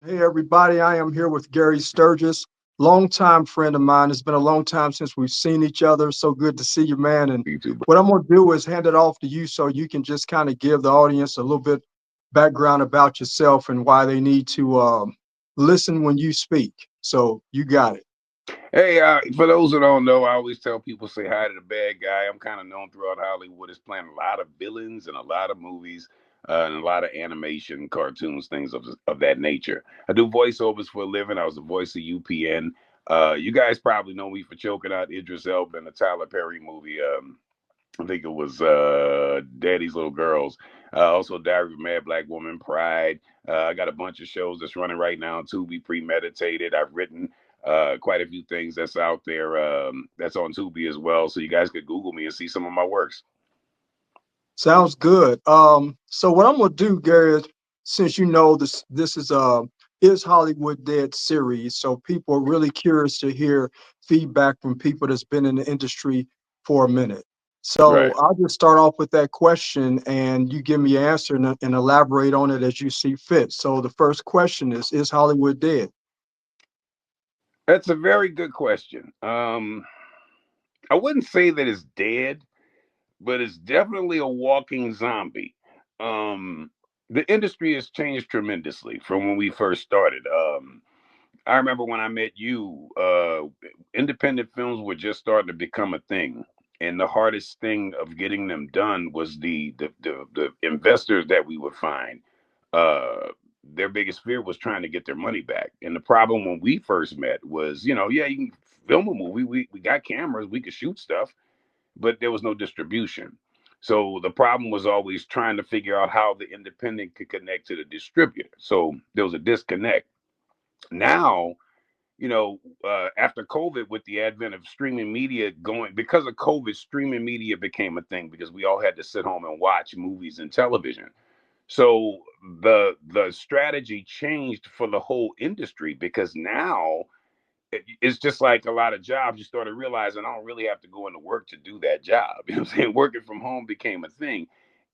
Hey, everybody. I am here with Gary Sturgis, longtime friend of mine. It's been a long time since we've seen each other. So good to see you, man. And You too, bro. what I'm going to do is hand it off to you so you can just kind of give the audience a little bit background about yourself and why they need to listen when you speak. So you got it. Hey, for those who don't know, I always tell people say hi to the bad guy. I'm kind of known throughout Hollywood as playing a lot of villains in a lot of movies and a lot of animation, cartoons, things of that nature. I do voiceovers for a living. I was the voice of UPN. You guys probably know me for choking out Idris Elba in the Tyler Perry movie. I think it was Daddy's Little Girls. Also, Diary of a Mad Black Woman, Pride. I got a bunch of shows that's running right now on Tubi, Premeditated. I've written quite a few things that's out there that's on Tubi as well. So you guys could Google me and see some of my works. Sounds good. So what I'm going to do, Gary, is since you know this is Hollywood Dead series, so people are really curious to hear feedback from people that's been in the industry for a minute. So Right. I'll just start off with that question, and you give me an answer and elaborate on it as you see fit. So the first question is Hollywood dead? That's a very good question. I wouldn't say that it's dead, but it's definitely a walking zombie. Um, the industry has changed tremendously from when we first started. I remember when I met you, independent films were just starting to become a thing. And the hardest thing of getting them done was the investors that we would find. Uh, their biggest fear was trying to get their money back. And the problem when we first met was, yeah, you can film a movie. We got cameras, we could shoot stuff, but there was no distribution. So the problem was always trying to figure out how the independent could connect to the distributor. So there was a disconnect. Now, after COVID, with the advent of streaming media going, because of COVID, streaming media became a thing because we all had to sit home and watch movies and television. So the strategy changed for the whole industry because now it's just like a lot of jobs. You started realizing I don't really have to go into work to do that job. You know what I'm saying? Working from home became a thing.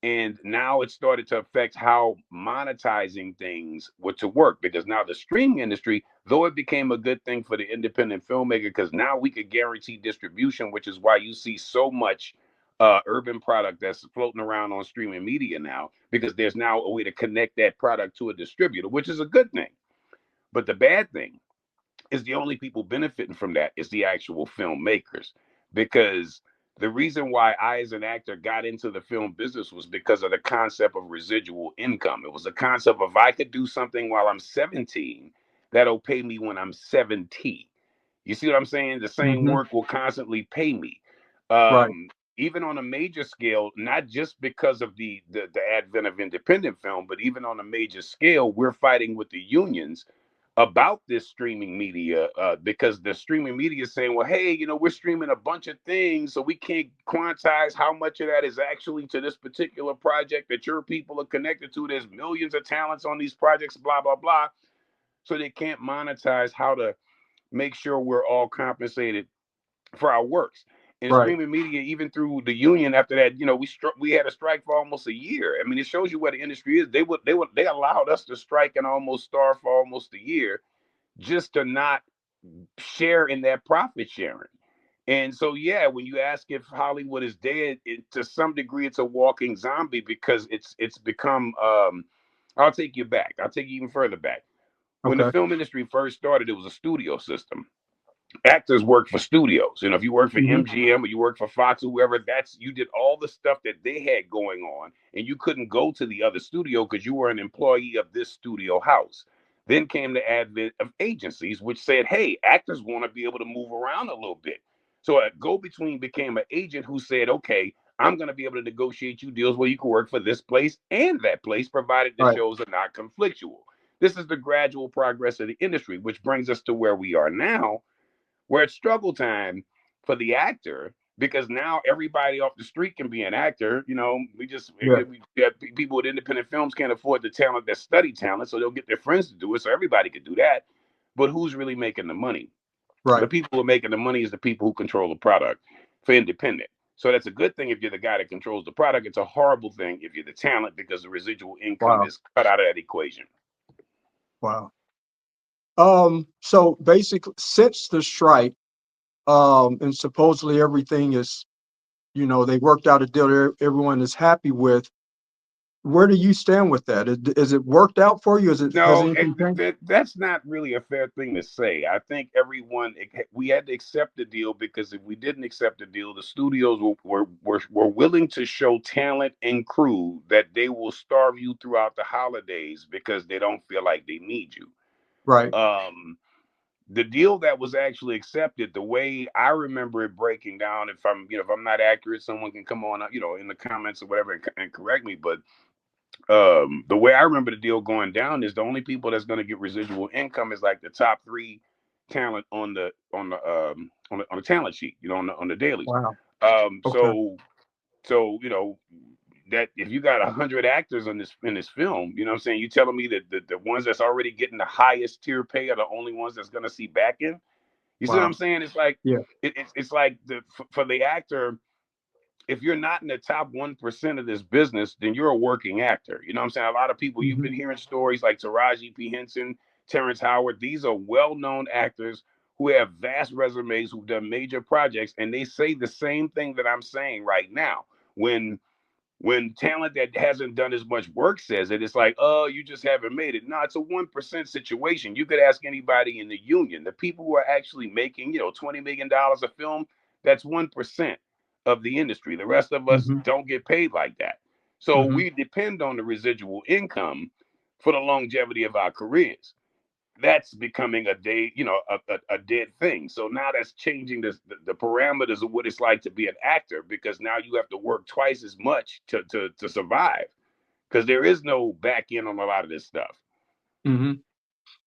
And now it started to affect how monetizing things were to work because now the streaming industry, though it became a good thing for the independent filmmaker, because now we could guarantee distribution, which is why you see so much urban product that's floating around on streaming media now, because there's now a way to connect that product to a distributor, which is a good thing. But the bad thing is the only people benefiting from that is the actual filmmakers. Because the reason why I, as an actor, got into the film business was because of the concept of residual income. It was a concept of if I could do something while I'm 17, that'll pay me when I'm 70. You see what I'm saying? The same Hmm. work will constantly pay me. Right. Even on a major scale, not just because of the advent of independent film, but even on a major scale, we're fighting with the unions about this streaming media because the streaming media is saying, well, hey, we're streaming a bunch of things, so we can't quantize how much of that is actually to this particular project that your people are connected to. There's millions of talents on these projects, blah, blah, blah. So they can't monetize how to make sure we're all compensated for our works. And Right. streaming media, even through the union, after that, we had a strike for almost a year. I mean, it shows you where the industry is. They allowed us to strike and almost starve for almost a year just to not share in that profit sharing. And so, yeah, when you ask if Hollywood is dead, to some degree, it's a walking zombie because it's become. I'll take you back. I'll take you even further back. When the Okay. film industry first started, it was a studio system. Actors work for studios. If you work for Hmm. MGM or you work for Fox or whoever, you did all the stuff that they had going on, and you couldn't go to the other studio because you were an employee of this studio house. Then came the advent of agencies, which said, hey, actors want to be able to move around a little bit. So a go between became an agent who said, okay, I'm going to be able to negotiate you deals where you can work for this place and that place, provided the Right. shows are not conflictual. This is the gradual progress of the industry, which brings us to where we are now, where it's struggle time for the actor because now everybody off the street can be an actor. We just Yeah. we got people with independent films can't afford the talent that study talent, so they'll get their friends to do it. So everybody could do that. But who's really making the money? The Right. people who are making the money is the people who control the product for independent. So that's a good thing if you're the guy that controls the product. It's a horrible thing if you're the talent because the residual income Wow. is cut out of that equation. Wow. So basically, since the strike, and supposedly everything is, they worked out a deal everyone is happy with. Where do you stand with that? Is it worked out for you? Has No, anything changed? that's not really a fair thing to say. I think we had to accept the deal, because if we didn't accept the deal, the studios were willing to show talent and crew that they will starve you throughout the holidays because they don't feel like they need you. Right. Um, the deal that was actually accepted, the way I remember it breaking down, if I'm not accurate, someone can come on, in the comments or whatever, and correct me. But the way I remember the deal going down is the only people that's going to get residual income is like the top three talent on the talent sheet, on the dailies. Wow. Um, Okay. so so that if you got 100 actors in this film, what I'm saying, you telling me that the ones that's already getting the highest tier pay are the only ones that's going to see back in? You see what I'm Wow. saying? It's like Yeah. it's like for the actor, if you're not in the top 1% of this business, then you're a working actor. You know what I'm saying? A lot of people, you've Hmm. been hearing stories like Taraji P. Henson, Terrence Howard. These are well known actors who have vast resumes, who've done major projects, and they say the same thing that I'm saying right now. When talent that hasn't done as much work says it, it's like, oh, you just haven't made it. No, it's a 1% situation. You could ask anybody in the union, the people who are actually making, $20 million a film, that's 1% of the industry. The rest of us Hmm. don't get paid like that. So Hmm. we depend on the residual income for the longevity of our careers. That's becoming a dead thing. So now that's changing the parameters of what it's like to be an actor, because now you have to work twice as much to survive, because there is no back end on a lot of this stuff. Hmm.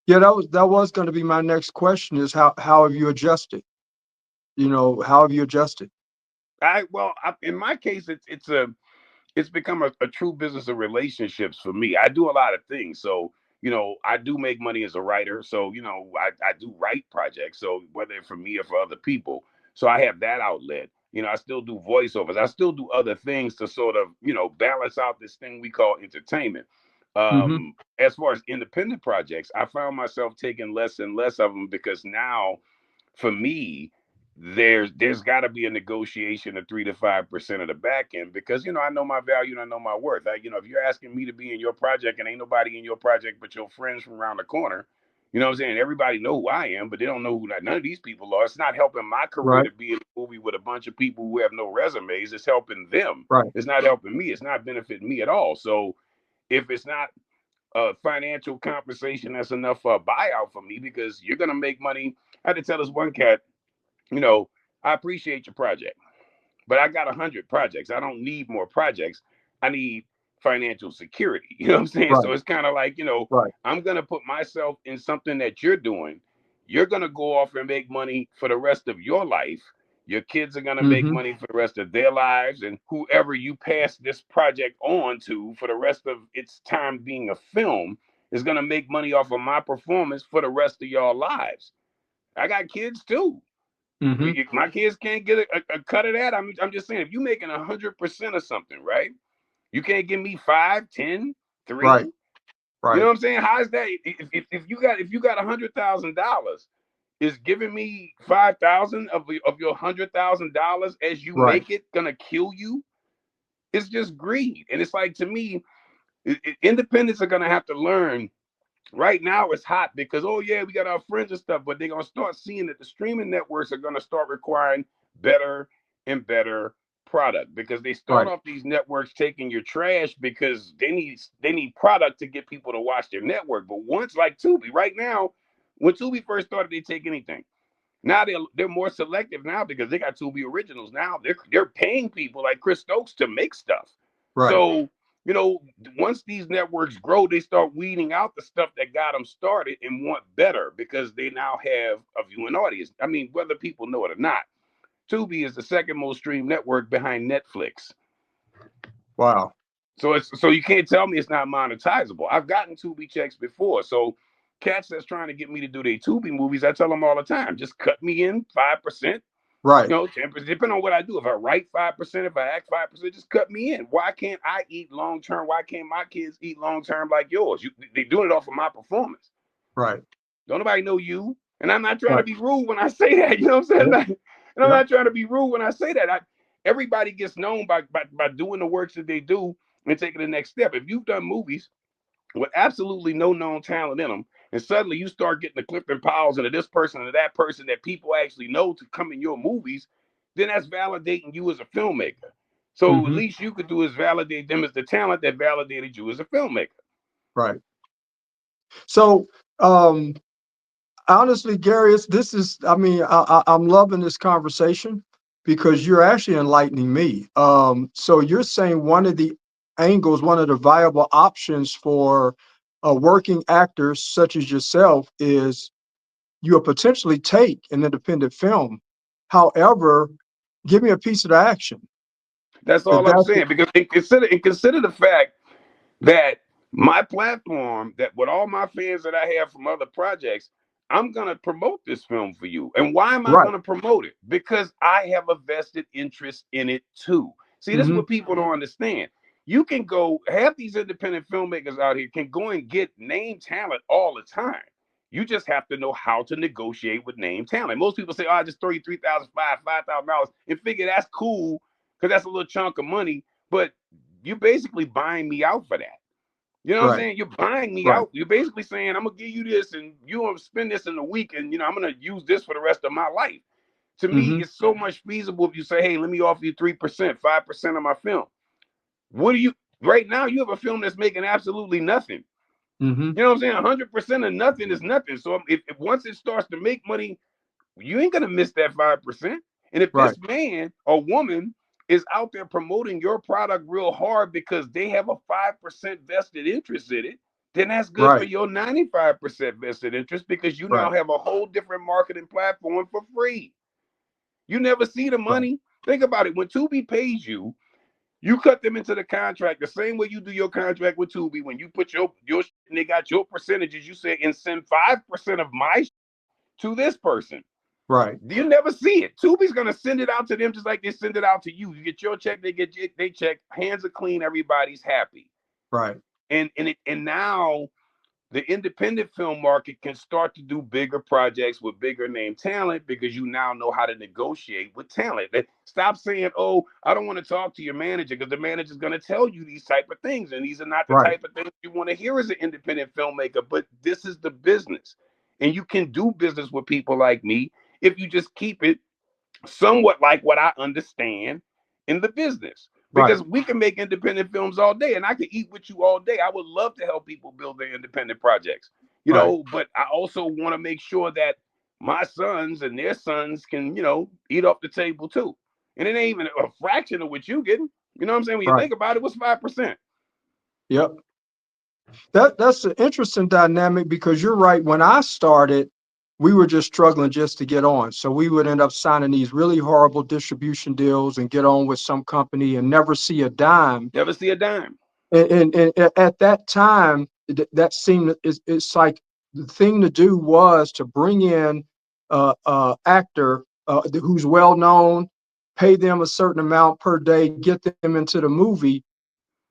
Yeah, that was going to be my next question is how have you adjusted? How have you adjusted? In my case, it's become a true business of relationships for me. I do a lot of things. So, I do make money as a writer. So, I do write projects. So, whether for me or for other people. So, I have that outlet. I still do voiceovers. I still do other things to sort of, balance out this thing we call entertainment. Hmm. As far as independent projects, I found myself taking less and less of them, because now for me, there's got to be a negotiation of 3 to 5% of the back end, because I know my value and I know my worth. If you're asking me to be in your project and ain't nobody in your project but your friends from around the corner, you know what I'm saying? Everybody know who I am, but they don't know who none of these people are. It's not helping my career Right. to be in a movie with a bunch of people who have no resumes. It's helping them. Right. It's not helping me. It's not benefiting me at all. So if it's not financial compensation that's enough for a buyout for me, because you're gonna make money. I had to tell this one cat, I appreciate your project, but I got 100 projects. I don't need more projects. I need financial security. You know what I'm saying? Right. So it's kind of like, Right. I'm going to put myself in something that you're doing. You're going to go off and make money for the rest of your life. Your kids are going to make Hmm. money for the rest of their lives. And whoever you pass this project on to for the rest of its time being a film is going to make money off of my performance for the rest of your lives. I got kids too. Hmm. My kids can't get a cut of that. I'm just saying, if you're making 100% of something, right? You can't give me 5, 10, Right. 3. You know Right. what I'm saying? How is that? If you got $100,000, is giving me 5,000 of your $100,000 as you Right. make it gonna kill you? It's just greed, and it's like, to me, independents are gonna have to learn. Right now it's hot because, oh yeah, we got our friends and stuff, but they're gonna start seeing that the streaming networks are gonna start requiring better and better product, because they start Right. off these networks taking your trash because they need product to get people to watch their network. But once, like Tubi, right now, when Tubi first started, they take anything. Now they're more selective now, because they got Tubi originals. Now they're paying people like Chris Stokes to make stuff. Right. So, you know, once these networks grow, they start weeding out the stuff that got them started and want better, because they now have a viewing audience. I mean, whether people know it or not, Tubi is the second most streamed network behind Netflix. Wow. So you can't tell me it's not monetizable. I've gotten Tubi checks before. So cats that's trying to get me to do their Tubi movies, I tell them all the time, just cut me in 5%, Right. 10%, depending on what I do. If I write 5%, if I act 5%, just cut me in. Why can't I eat long term? Why can't my kids eat long term like yours? They're doing it off of my performance. Right. Don't nobody know you. And I'm not trying to Right. be rude when I say that. You know what I'm saying? Yep. And I'm Yep. not trying to be rude when I say that. Everybody gets known by doing the works that they do and taking the next step. If you've done movies with absolutely no known talent in them, and suddenly you start getting the Clifton Powells and this person and that person that people actually know to come in your movies, then that's validating you as a filmmaker. So at Hmm. least you could do is validate them as the talent that validated you as a filmmaker. Right. So, um, honestly, Gary, this is, I mean, I'm loving this conversation because you're actually enlightening me. So you're saying one of the angles, one of the viable options for working actors such as yourself is you'll potentially take an independent film. However, give me a piece of the action. That's If all I'm that's the, saying. Because consider the fact that my platform, that with all my fans that I have from other projects, I'm gonna promote this film for you. And why am I right. gonna promote it? Because I have a vested interest in it too. See, this is Hmm. what people don't understand. You can go, half these independent filmmakers out here can go and get name talent all the time. You just have to know how to negotiate with name talent. Most people say, "Oh, I just throw you 3,000, $5,000, and figure that's cool because that's a little chunk of money." But you're basically buying me out for that. You know what I'm Right. saying? You're buying me Right. out. You're basically saying, I'm gonna give you this and you gonna spend this in a week, and I'm gonna use this for the rest of my life. To me, Hmm. it's so much feasible if you say, hey, let me offer you 3%, 5% of my film. What do you right now? You have a film that's making absolutely nothing. Hmm. You know what I'm saying? 100% of nothing is nothing. So if once it starts to make money, you ain't gonna miss that 5%. And if Right. this man or woman is out there promoting your product real hard because they have a 5% vested interest in it, then that's good for Right. your 95% vested interest because you now Right. have a whole different marketing platform for free. You never see the Right. money. Think about it. When Tubi pays you, you cut them into the contract the same way you do your contract with Tubi. When you put your shit and they got your percentages, you say, and send 5% of my to this person. Right. You never see it. Tubi's gonna send it out to them just like they send it out to you. You get your check, they get they check. Hands are clean. Everybody's happy. Right. And now the independent film market can start to do bigger projects with bigger name talent because you now know how to negotiate with talent. Stop saying, "Oh, I don't want to talk to your manager," because the manager's going to tell you these type of things, and these are not the Right. type of things you want to hear as an independent filmmaker. But this is the business, and you can do business with people like me if you just keep it somewhat like what I understand in the business. Right. Because we can make independent films all day and I could eat with you all day. I would love to help people build their independent projects, Right. but I also want to make sure that my sons and their sons can, eat off the table too. And it ain't even a fraction of what you getting. You know what I'm saying? When you Right. think about it, what's 5%? Yep. That's an interesting dynamic because you're right. When I started, we were just struggling just to get on. So we would end up signing these really horrible distribution deals and get on with some company and never see a dime. Never see a dime. And at that time, that seemed it's like the thing to do was to bring in actor who's well known, pay them a certain amount per day, get them into the movie.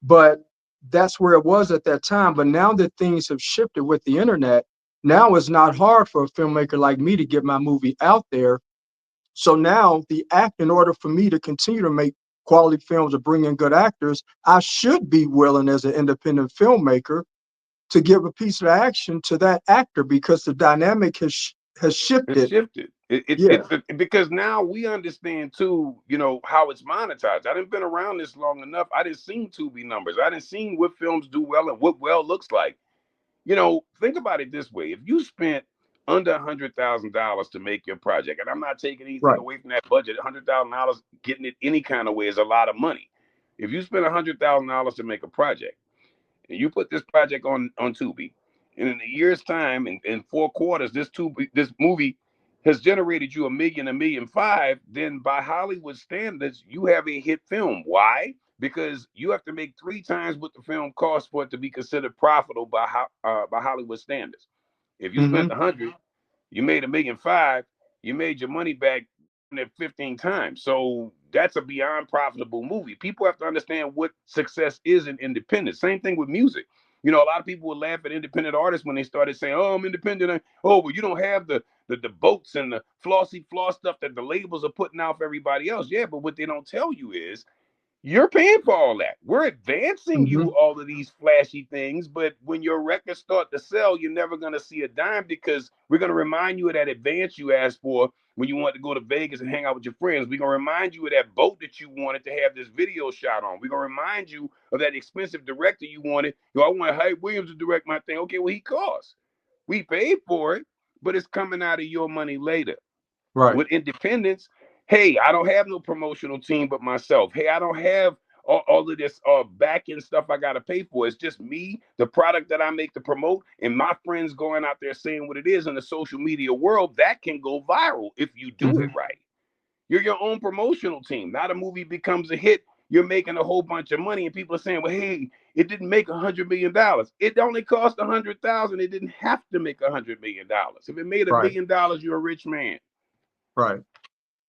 But that's where it was at that time. But now that things have shifted with the internet, now it's not hard for a filmmaker like me to get my movie out there. So now the act, in order for me to continue to make quality films or bring in good actors, I should be willing as an independent filmmaker to give a piece of action to that actor because the dynamic has It's shifted. shifted. Yeah, Because now we understand too, how it's monetized. I didn't been around this long enough. I didn't seen Tubi numbers. I didn't seen what films do well and what well looks like. Think about it this way: if you spent under $100,000 to make your project, and I'm not taking anything right. away from that budget, $100,000 getting it any kind of way is a lot of money. If you spend $100,000 to make a project, and you put this project on Tubi, and in a year's time, in 4 quarters, this movie has generated you a million, 1.5 million, then by Hollywood standards, you have a hit film. Why? Because you have to make 3 times what the film costs for it to be considered profitable by Hollywood standards. If you spent Hmm. 100, you made a 1.5 million, you made your money back 15 times. So that's a beyond profitable movie. People have to understand what success is in independence. Same thing with music. A lot of people would laugh at independent artists when they started saying, "Oh, I'm independent." Oh, well, you don't have the boats and the flossy floss stuff that the labels are putting out for everybody else. Yeah, but what they don't tell you is you're paying for all that. We're advancing Hmm. you all of these flashy things, but when your records start to sell, you're never going to see a dime because we're going to remind you of that advance you asked for when you wanted to go to Vegas and hang out with your friends. We're going to remind you of that boat that you wanted to have this video shot on. We're going to remind you of that expensive director you wanted. I want Hype Williams to direct my thing. Okay, well, he costs. We paid for it, but it's coming out of your money later. Right. With independence, hey, I don't have no promotional team but myself. Hey, I don't have all of this back end stuff I got to pay for. It's just me, the product that I make to promote, and my friends going out there saying what it is in the social media world. That can go viral if you do it Hmm. right. You're your own promotional team. Not a movie becomes a hit. You're making a whole bunch of money, and people are saying, "Well, hey, it didn't make $100 million. It only cost 100,000. It didn't have to make $100 million. If it made a Right. $1 million, you're a rich man." Right.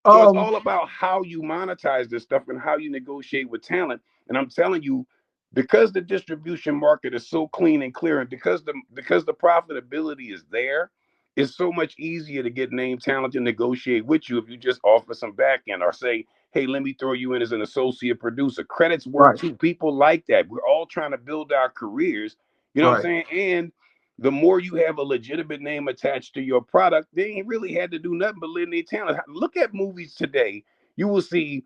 So it's Um, all about how you monetize this stuff and how you negotiate with talent. And I'm telling you, because the distribution market is so clean and clear, and because the profitability is there, it's so much easier to get name talent and negotiate with you if you just offer some back end or say, "Hey, let me throw you in as an associate producer." Credits work right. too. People like that. We're all trying to build our careers. You know what I'm Right. saying? And the more you have a legitimate name attached to your product, they ain't really had to do nothing but lend their talent. Look at movies today. You will see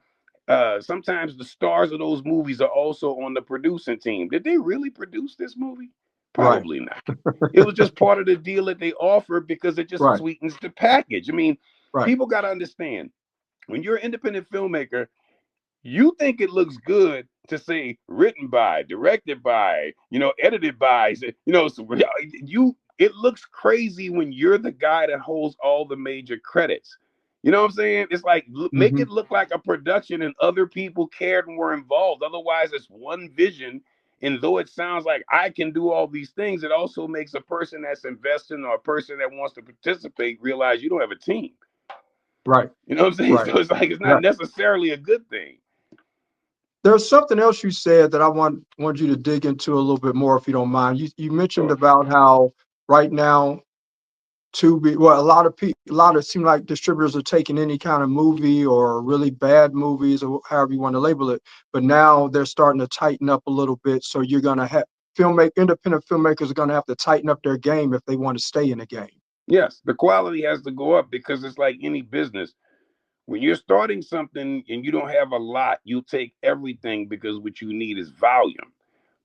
sometimes the stars of those movies are also on the producing team. Did they really produce this movie? Right. Probably not. It was just part of the deal that they offered because it just Right. sweetens the package. I mean, Right. people got to understand when you're an independent filmmaker, you think it looks good to say written by, directed by, edited by, so you it looks crazy when you're the guy that holds all the major credits. You know what I'm saying? It's like make Hmm. it look like a production and other people cared and were involved. Otherwise, it's one vision. And though it sounds like I can do all these things, it also makes a person that's investing or a person that wants to participate realize you don't have a team. Right. You know what I'm saying? Right. So it's like it's not Yeah. necessarily a good thing. There's something else you said that I want you to dig into a little bit more, if you don't mind. You mentioned Sure. about how right now a lot of people, a lot of seem like distributors are taking any kind of movie or really bad movies or however you want to label it, but now they're starting to tighten up a little bit. So you're gonna have independent filmmakers are gonna have to tighten up their game if they want to stay in the game. Yes, the quality has to go up because it's like any business. When you're starting something and you don't have a lot, you take everything because what you need is volume.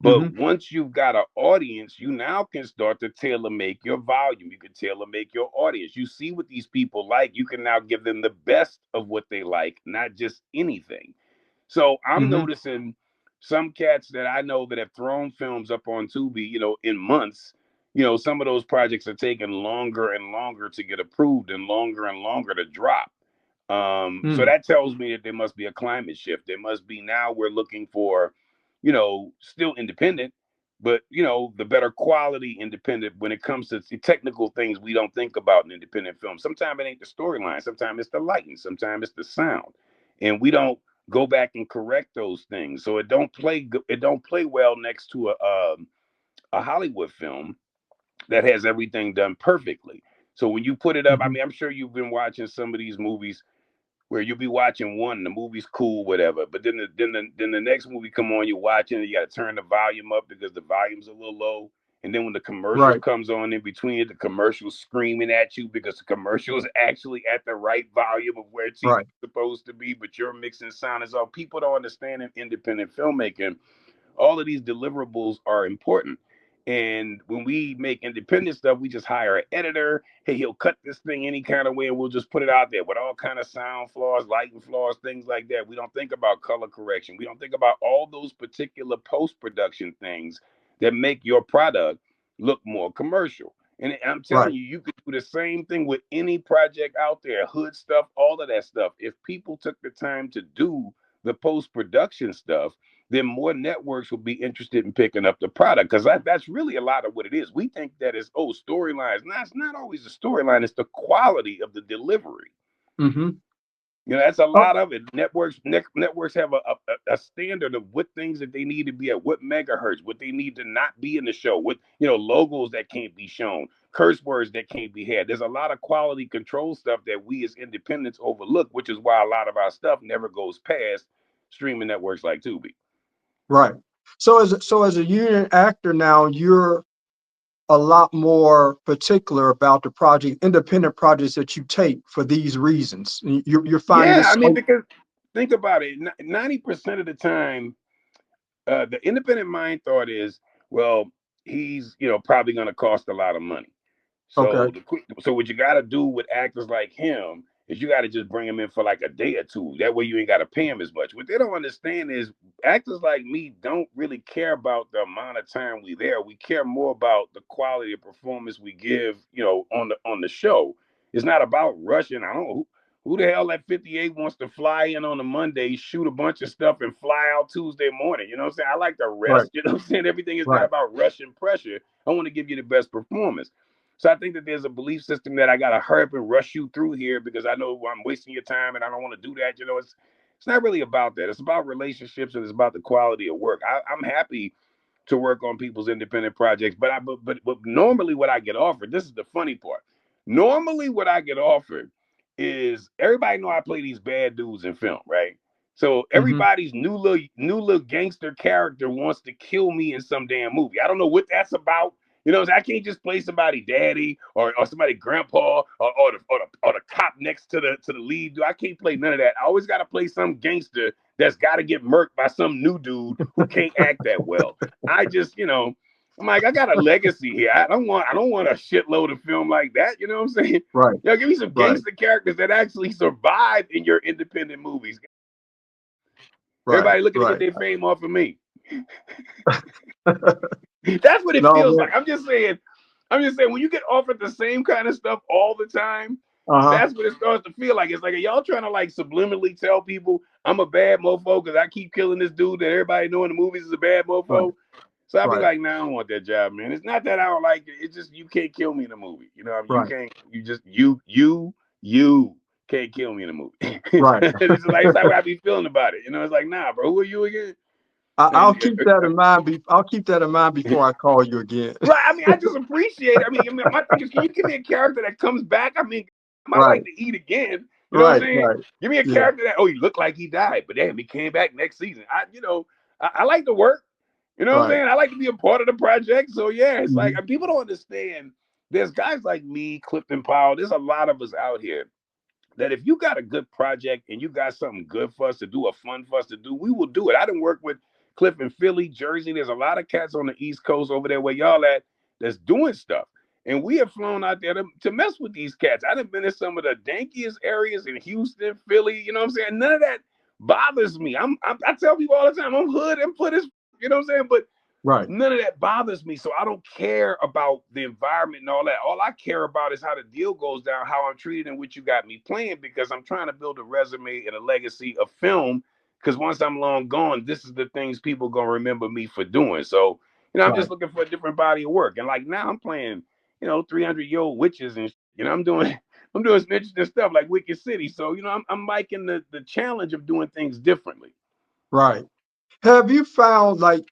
But Hmm. once you've got an audience, you now can start to tailor make your volume. You can tailor make your audience. You see what these people like. You can now give them the best of what they like, not just anything. So I'm Hmm. noticing some cats that I know that have thrown films up on Tubi, in months. Some of those projects are taking longer and longer to get approved and longer to drop. So Mm. that tells me that there must be a climate shift. There must be now we're looking for, still independent, but the better quality independent when it comes to technical things we don't think about in independent film. Sometimes it ain't the storyline, sometimes it's the lighting, sometimes it's the sound. And we don't go back and correct those things. So it don't play well next to a Hollywood film that has everything done perfectly. So when you put it up, I Hmm. mean, I'm sure you've been watching some of these movies where you'll be watching one, the movie's cool, whatever. But then the next movie come on, you're watching, and you got to turn the volume up because the volume's a little low. And then when the commercials Right. comes on in between it, the commercial's screaming at you because the commercial is actually at the right volume of where TV's Right. supposed to be, but your mixing sound is off. People don't understand in independent filmmaking all of these deliverables are important. And when we make independent stuff, we just hire an editor. Hey, he'll cut this thing any kind of way, and we'll just put it out there with all kind of sound flaws, lighting flaws, things like that. We don't think about color correction. We don't think about all those particular post production things that make your product look more commercial. And I'm telling Right. you, you could do the same thing with any project out there, hood stuff, all of that stuff. If people took the time to do the post production stuff, then more networks will be interested in picking up the product because that's really a lot of what it is. We think that is storylines. No, it's not always the storyline. It's the quality of the delivery. Hmm. That's a Oh, lot of it. Networks have a standard of what things that they need to be at, what megahertz, what they need to not be in the show, what logos that can't be shown, curse words that can't be had. There's a lot of quality control stuff that we as independents overlook, which is why a lot of our stuff never goes past streaming networks like Tubi. right. So as a union actor now, you're a lot more particular about the project, independent projects that you take for these reasons. You're finding Yeah, this I mean, so because think about it, 90% of the time, the independent mind thought is, well, he's probably going to cost a lot of money. okay, So what you got to do with actors like him is you got to just bring him in for like a day or two. That way you ain't got to pay him as much. What they don't understand is actors like me don't really care about the amount of time we there. We care more about the quality of performance we give, on the show. It's not about rushing. I don't know who the hell at 58 wants to fly in on a Monday, shoot a bunch of stuff, and fly out Tuesday morning. You know what I'm saying? I like to right, rest. You know what I'm saying? Everything is not right, about rush and pressure. I want to give you the best performance. So I think that there's a belief system that I gotta hurry up and rush you through here because I know I'm wasting your time and I don't want to do that. It's not really about that. It's about relationships and it's about the quality of work. I'm happy to work on people's independent projects, but normally what I get offered, this is the funny part. Normally what I get offered is everybody know I play these bad dudes in film, right? So hmm, everybody's new little gangster character wants to kill me in some damn movie. I don't know what that's about. I can't just play somebody daddy or somebody grandpa or the cop next to the lead. I can't play none of that. I always got to play some gangster that's got to get murked by some new dude who can't act that well. I just, I'm like, I got a legacy here. I don't want a shitload of film like that. You know what I'm saying? right, Give me some right, gangster characters that actually survive in your independent movies. right, Everybody looking to get right. their fame off of me. That's what it No, feels man. like. I'm just saying, when you get offered the same kind of stuff all the time, Uh-huh. that's what it starts to feel like. It's like, are y'all trying to like subliminally tell people I'm a bad mofo because I keep killing this dude that everybody know in the movies is a bad Right, mofo? So I'd be right, like, nah, I don't want that job, man. It's not that I don't like it. It's just you can't kill me in a movie. You right, can't. You just you can't kill me in a movie. right. It's like what I be feeling about it. It's like, nah, bro. Who are you again? I'll And keep that in mind. I'll keep that in mind before I call you again. right. I mean, I just appreciate it. My thing is, can you give me a character that comes back? I mean, I might Right, like to eat again. You know what I'm right, saying? right. Give me a Yeah. character that, oh, he looked like he died, but damn, he came back next season. I like to work. You know what I'm Right. saying? I like to be a part of the project. So yeah, it's like Hmm. people don't understand. There's guys like me, Clifton Powell. There's a lot of us out here that if you got a good project and you got something good for us to do, or fun for us to do, we will do it. I didn't work with Cliff in Philly, Jersey. There's a lot of cats on the East Coast over there where y'all at that's doing stuff. And we have flown out there to mess with these cats. I done been in some of the dankiest areas in Houston, Philly. You know what I'm saying? None of that bothers me. I tell people all the time, I'm hood and put as you know what I'm saying? But Right, none of that bothers me. So I don't care about the environment and all that. All I care about is how the deal goes down, how I'm treated, and what you got me playing, because I'm trying to build a resume and a legacy of film. Because once I'm long gone, this is the things people gonna remember me for doing. So, I'm right, just looking for a different body of work. And like now I'm playing, 300-year-old witches and I'm doing I'm doing some interesting stuff like Wicked City. So, I'm liking the challenge of doing things differently. right. Have you found like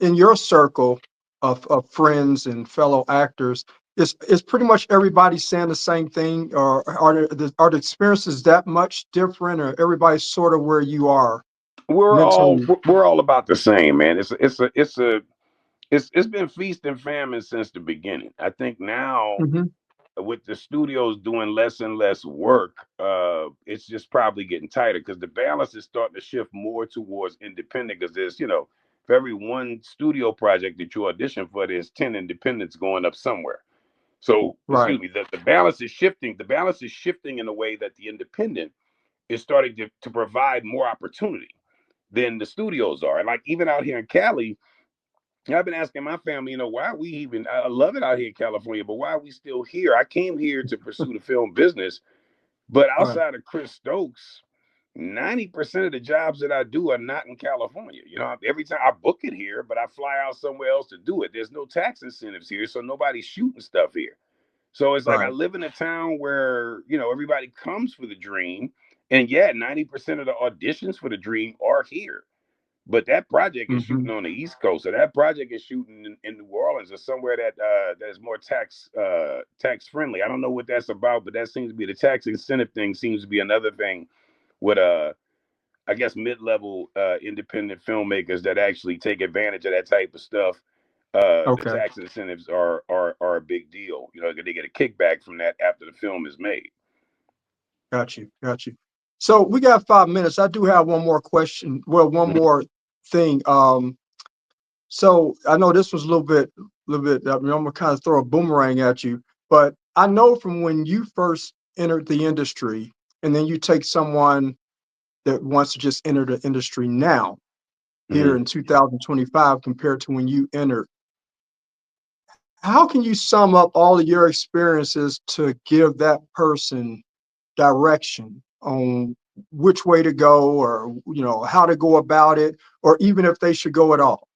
in your circle of friends and fellow actors, is pretty much everybody saying the same thing, or are the experiences that much different, or everybody's sort of where you are We're all mentally? we're all about the same, man. It's been feast and famine since the beginning. I think now Hmm. with the studios doing less and less work, it's just probably getting tighter because the balance is starting to shift more towards independent. Because there's, for every one studio project that you audition for, there's 10 independents going up somewhere. So, Right, excuse me, the balance is shifting. The balance is shifting in a way that the independent is starting to provide more opportunity than the studios are. And like even out here in Cali, I've been asking my family, why are we even, I love it out here in California, but why are we still here? I came here to pursue the film business, but right, outside of Chris Stokes, 90% of the jobs that I do are not in California. Every time I book it here, but I fly out somewhere else to do it. There's no tax incentives here, so nobody's shooting stuff here. So it's like I right, live in a town where, everybody comes for the dream. And yeah, 90% of the auditions for the Dream are here. But that project is Hmm. shooting on the East Coast, so that project is shooting in New Orleans or somewhere that is more tax friendly. I don't know what that's about, but that seems to be the tax incentive thing. Seems to be another thing with I guess mid-level independent filmmakers that actually take advantage of that type of stuff. The Okay. tax incentives are a big deal. You know, they get a kickback from that after the film is made. Got you. Got you. So we got 5 minutes. I do have one more question. Well, one Mhm. more thing. So I know this was a little bit. I mean, I'm gonna kind of throw a boomerang at you, but I know from when you first entered the industry, and then you take someone that wants to just enter the industry now, here Mhm. in 2025, compared to when you entered. How can you sum up all of your experiences to give that person direction on which way to go, or how to go about it, or even if they should go at all?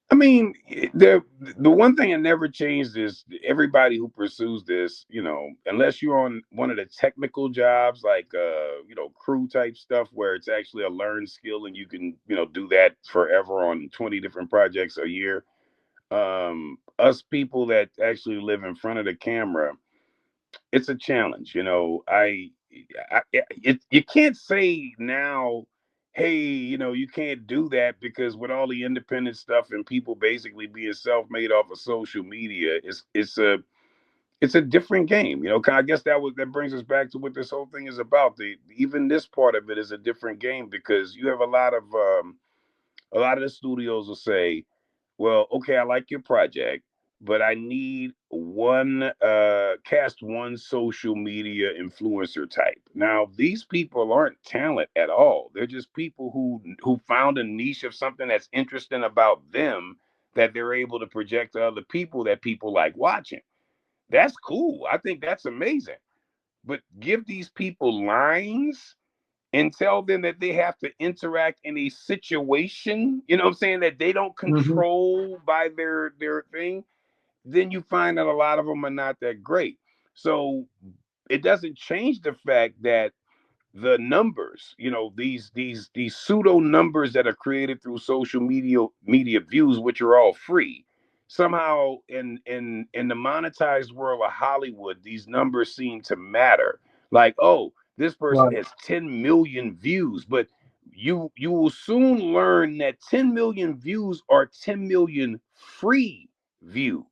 I mean, the one thing that never changed is everybody who pursues this, you know, unless you're on one of the technical jobs like crew type stuff where it's actually a learned skill and you can, do that forever on 20 different projects a year. Us people that actually live in front of the camera, it's a challenge. You can't say now, hey, you can't do that because with all the independent stuff and people basically being self-made off of social media, it's a different game. I guess that brings us back to what this whole thing is about. Even this part of it is a different game because you have a lot of the studios will say, well, okay, I like your project, but I need cast one social media influencer type. Now, these people aren't talent at all. They're just people who found a niche of something that's interesting about them that they're able to project to other people that people like watching. That's cool. I think that's amazing. But give these people lines and tell them that they have to interact in a situation, you know what I'm saying, that they don't Hmm. control by their thing, then you find that a lot of them are not that great. So it doesn't change the fact that the numbers, these pseudo numbers that are created through social media views, which are all free, somehow in the monetized world of Hollywood, these numbers seem to matter. Like, oh, this person Right. has 10 million views, but you will soon learn that 10 million views are 10 million free views.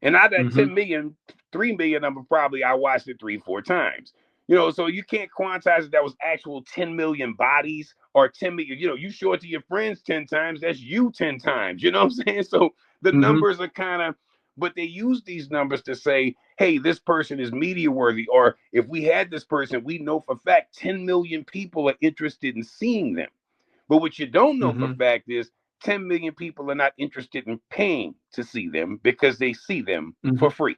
And out of that Hmm. 10 million, 3 million number probably I watched it 3, 4 times. So you can't quantize it that was actual 10 million bodies or 10 million. You show it to your friends 10 times, that's you 10 times. You know what I'm saying? So the Hmm. numbers are kind of, but they use these numbers to say, hey, this person is media worthy. Or if we had this person, we know for fact 10 million people are interested in seeing them. But what you don't know for Hmm. fact is 10 million people are not interested in paying to see them because they see them for Hmm. free.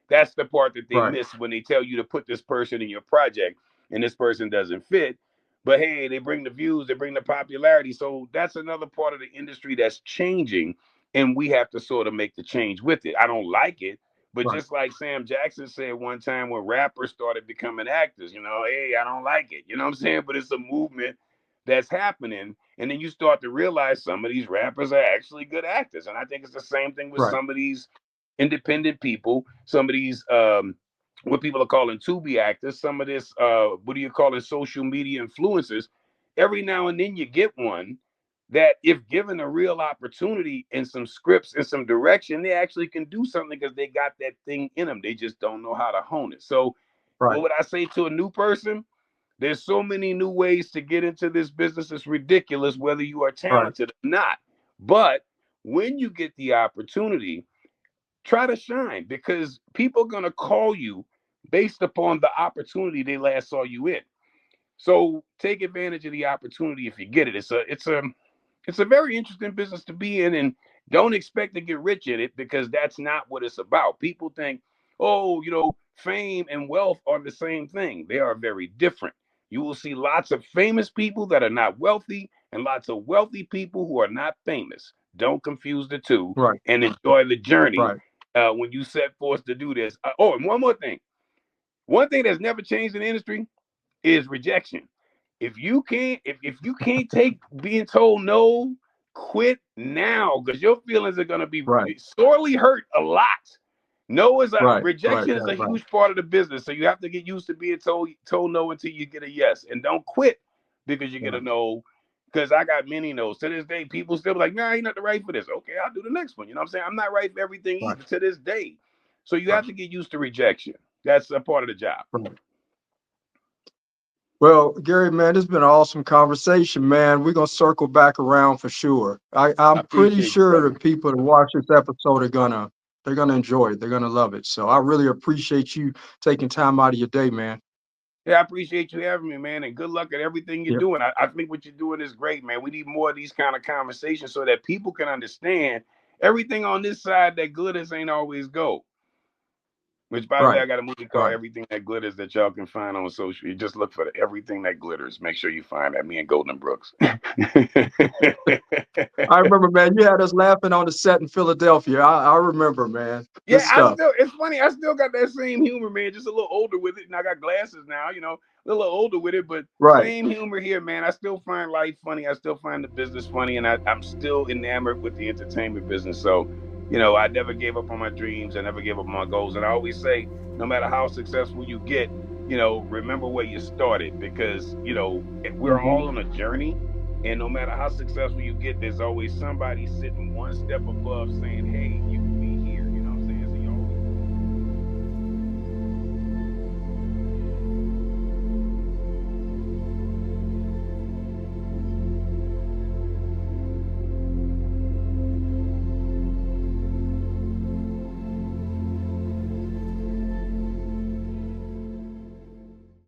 That's the part that they Right. miss when they tell you to put this person in your project and this person doesn't fit. But hey, they bring the views, they bring the popularity. So that's another part of the industry that's changing, and we have to sort of make the change with it. I don't like it, but Right. just like Sam Jackson said one time when rappers started becoming actors, hey, I don't like it. You know what I'm saying? But it's a movement that's happening. And then you start to realize some of these rappers are actually good actors. And I think it's the same thing with Right. some of these independent people, some of these what people are calling to-be actors, some of this what do you call it, social media influencers. Every now and then you get one that if given a real opportunity and some scripts and some direction, they actually can do something because they got that thing in them. They just don't know how to hone it. So what Right. would I say to a new person? There's so many new ways to get into this business. It's ridiculous whether you are Right. talented or not. But when you get the opportunity, try to shine because people are going to call you based upon the opportunity they last saw you in. So take advantage of the opportunity if you get it. It's a very interesting business to be in, and don't expect to get rich in it because that's not what it's about. People think, oh, fame and wealth are the same thing. They are very different. You will see lots of famous people that are not wealthy and lots of wealthy people who are not famous. Don't confuse the two Right. and enjoy the journey Right. when you set forth to do this. Oh, and one more thing. One thing that's never changed in the industry is rejection. If you can't take being told no, quit now because your feelings are gonna be Right. sorely hurt a lot. No is a Right. Right. rejection is Right. a Right. huge part of the business. So you have to get used to being told no until you get a yes. And don't quit because you get a Right. no. Because I got many no's. To this day, people still be like, nah, you're not the right for this. Okay, I'll do the next one. You know what I'm saying? I'm not right for everything Right. either to this day. So you Right. have to get used to rejection. That's a part of the job. Right. Well, Gary, man, it's been an awesome conversation, man. We're gonna circle back around for sure. I I'm pretty appreciate you, sure brother. the people that watch this episode are gonna enjoy it. They're gonna love it. So I really appreciate you taking time out of your day, man. Yeah, I appreciate you having me, man, and good luck at everything you're Yeah. doing. I think what you're doing is great, man. We need more of these kind of conversations so that people can understand everything on this side that glitters ain't always gold. Which, by the way, Right. I got a movie called Right. Everything That Glitters that y'all can find on social. You just look for Everything That Glitters. Make sure you find that. Me and Golden Brooks. I remember, man, you had us laughing on the set in Philadelphia. I remember, man. Good Yeah, stuff. it's funny. I still got that same humor, man. Just a little older with it, and I got glasses now. A little older with it, but Right. same humor here, man. I still find life funny. I still find the business funny, and I'm still enamored with the entertainment business. So, I never gave up on my dreams. I never gave up on my goals, and I always say, no matter how successful you get, remember where you started because we're Hmm. all on a journey. And no matter how successful you get, there's always somebody sitting one step above saying, hey,